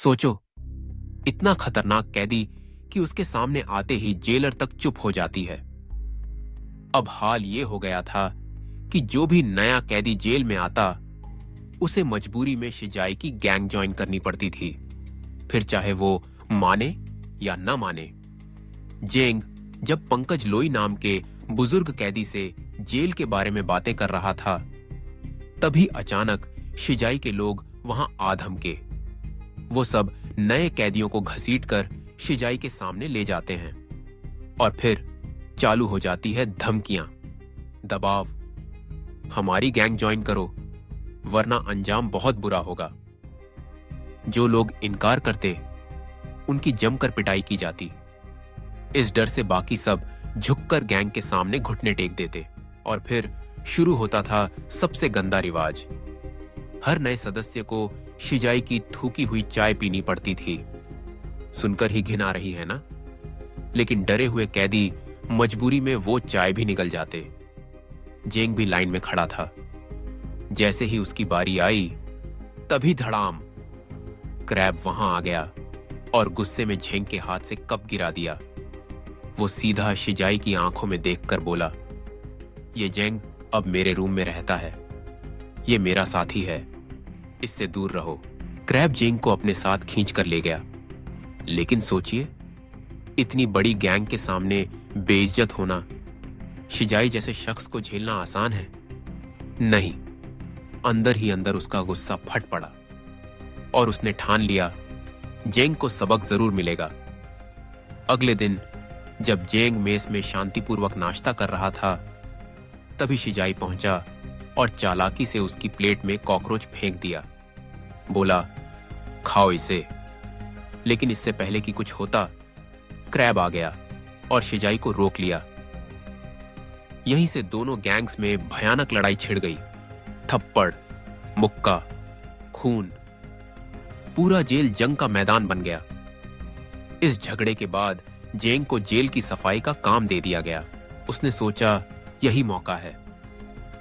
सोचो, इतना खतरनाक कैदी कि उसके सामने आते ही जेलर तक चुप हो जाती है। अब हाल ये हो गया था कि जो भी नया कैदी जेल में आता, उसे मजबूरी में शिजाई की गैंग ज्वाइन करनी पड़ती थी, फिर चाहे वो माने या न माने। जेंग जब पंकज लोई नाम के बुजुर्ग कैदी से जेल के बारे में बातें कर रहा था, तभी अचानक शिजाई के लोग वहां आ धमके। वो सब नए कैदियों को घसीटकर शिजाई के सामने ले जाते हैं और फिर चालू हो जाती है धमकियां, दबाव। हमारी गैंग ज्वाइन करो वरना अंजाम बहुत बुरा होगा। जो लोग इनकार करते उनकी जमकर पिटाई की जाती। इस डर से बाकी सब झुककर गैंग के सामने घुटने टेक देते और फिर शुरू होता था सबसे गंदा रिवाज। हर नए सदस्य को शिजाई की थूकी हुई चाय पीनी पड़ती थी। सुनकर ही घिन आ रही है ना? लेकिन डरे हुए कैदी मजबूरी में वो चाय भी निगल जाते। जेंग भी लाइन में खड़ा था। जैसे ही उसकी बारी आई, तभी धड़ाम, क्रैब वहां आ गया और गुस्से में जेंग के हाथ से कप गिरा दिया। वो सीधा शिजाई की आंखों में देखकर बोला, ये जेंग अब मेरे रूम में रहता है। ये मेरा साथी है, इससे दूर रहो। क्रैब जेंग को अपने साथ खींच कर ले गया। लेकिन सोचिए, इतनी बड़ी गैंग के सामने बेइज्जत होना शिजाई जैसे शख्स को झेलना आसान है? नहीं। अंदर ही अंदर उसका गुस्सा फट पड़ा और उसने ठान लिया, जेंग को सबक जरूर मिलेगा। अगले दिन जब जेंग मेस में शांतिपूर्वक नाश्ता कर रहा था, तभी शिजाई पहुंचा और चालाकी से उसकी प्लेट में कॉकरोच फेंक दिया। बोला, खाओ इसे। लेकिन इससे पहले कि कुछ होता, क्रैब आ गया और शिजाई को रोक लिया। यहीं से दोनों गैंग्स में भयानक लड़ाई छिड़ गई। थप्पड़, मुक्का, खून, पूरा जेल जंग का मैदान बन गया। इस झगड़े के बाद जेंग को जेल की सफाई का काम दे दिया गया। उसने सोचा यही मौका है।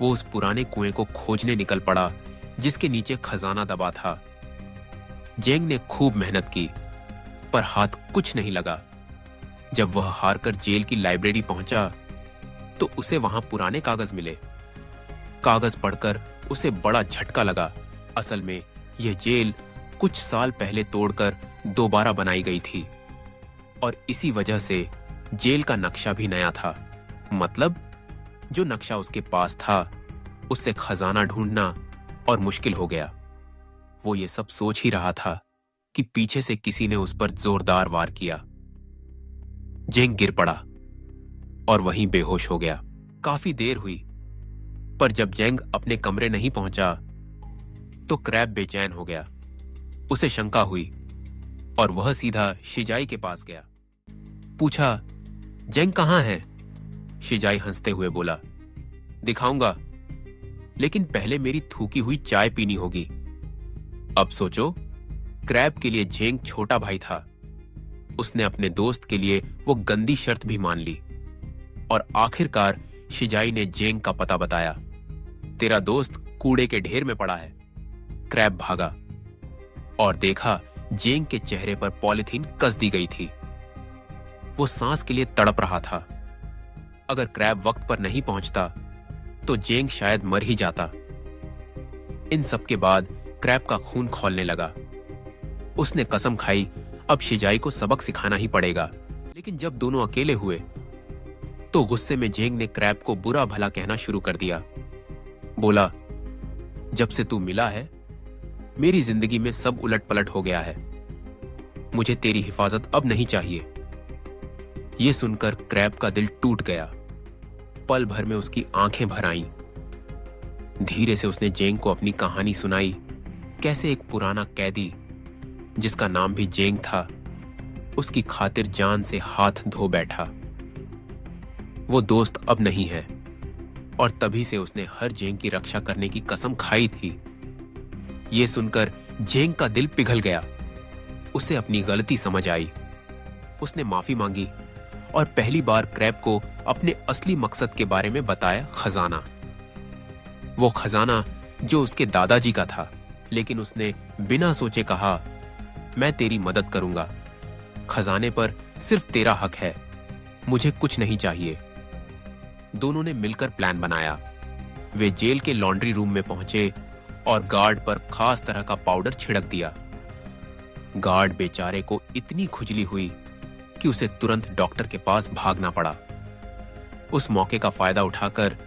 वो उस पुराने कुएं को खोजने निकल पड़ा जिसके नीचे खजाना दबा था। जेंग ने खूब मेहनत की, पर हाथ कुछ नहीं लगा। जब वह हारकर जेल की लाइब्रेरी पहुंचा, तो उसे वहां पुराने कागज मिले। कागज पढ़कर उसे बड़ा झटका लगा। असल में यह जेल कुछ साल पहले तोड़कर दोबारा बनाई गई थी और इसी वजह से जेल का नक्शा भी नया था। मतलब जो नक्शा उसके पास था, उससे खजाना ढूंढना और मुश्किल हो गया। वो ये सब सोच ही रहा था कि पीछे से किसी ने उस पर जोरदार वार किया। जेंग गिर पड़ा और वहीं बेहोश हो गया। काफी देर हुई, पर जब जेंग अपने कमरे नहीं पहुंचा, तो क्रैब बेचैन हो गया। उसे शंका हुई और वह सीधा शिजाई के पास गया। पूछा, जेंग कहां है? शिजाई हंसते हुए बोला, दिखाऊंगा, लेकिन पहले मेरी थूकी हुई चाय पीनी होगी। अब सोचो, क्रैब के लिए जेंग छोटा भाई था। उसने अपने दोस्त के लिए वो गंदी शर्त भी मान ली और आखिरकार शिजाई ने जेंग का पता बताया। तेरा दोस्त कूड़े के ढेर में पड़ा है। क्रैब भागा और देखा जेंग के चेहरे पर पॉलिथीन कस दी गई थी। वो सांस के लिए तड़प रहा था। अगर क्रैब वक्त पर नहीं पहुंचता, तो जेंग शायद मर ही जाता। इन सब के बाद क्रैब का खून खौलने लगा। उसने कसम खाई, अब शिजाई को सबक सिखाना ही पड़ेगा। लेकिन जब दोनों अकेले हुए, तो गुस्से में जेंग ने क्रैब को बुरा भला कहना शुरू कर दिया। बोला, जब से तू मिला है, मेरी जिंदगी में सब उलट पलट हो गया है। मुझे तेरी हिफाजत अब नहीं चाहिए। यह सुनकर क्रैब का दिल टूट गया। पल भर में उसकी आंखें भर आईं। धीरे से उसने जेंग को अपनी कहानी सुनाई। कैसे एक पुराना कैदी, जिसका नाम भी जेंग था, उसकी खातिर जान से हाथ धो बैठा। वो दोस्त अब नहीं है और तभी से उसने हर जेंग की रक्षा करने की कसम खाई थी। ये सुनकर जेंग का दिल पिघल गया। उसे अपनी गलती समझ आई। उसने माफी मांगी और पहली बार क्रैब को अपने असली मकसद के बारे में बताया, खजाना। वो खजाना जो उसके दादाजी का था, लेकिन उसने बिना सोचे कहा, मैं तेरी मदद करूंगा। खजाने पर सिर्फ तेरा हक है, मुझे कुछ नहीं चाहिए। दोनों ने मिलकर प्लान बनाया। वे जेल के लॉन्ड्री रूम में पहुंचे और गार्ड पर खास तरह का पाउडर छिड़क दिया। गार्ड बेचारे को इतनी खुजली हुई कि उसे तुरंत डॉक्टर के पास भागना पड़ा। उस मौके का फायदा उठाकर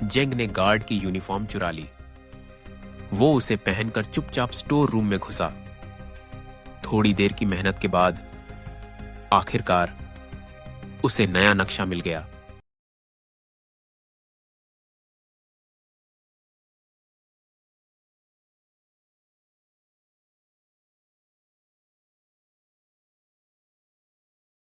जेंग ने गार्ड की यूनिफॉर्म चुरा ली। वो उसे पहनकर चुपचाप स्टोर रूम में घुसा। थोड़ी देर की मेहनत के बाद आखिरकार उसे नया नक्शा मिल गया।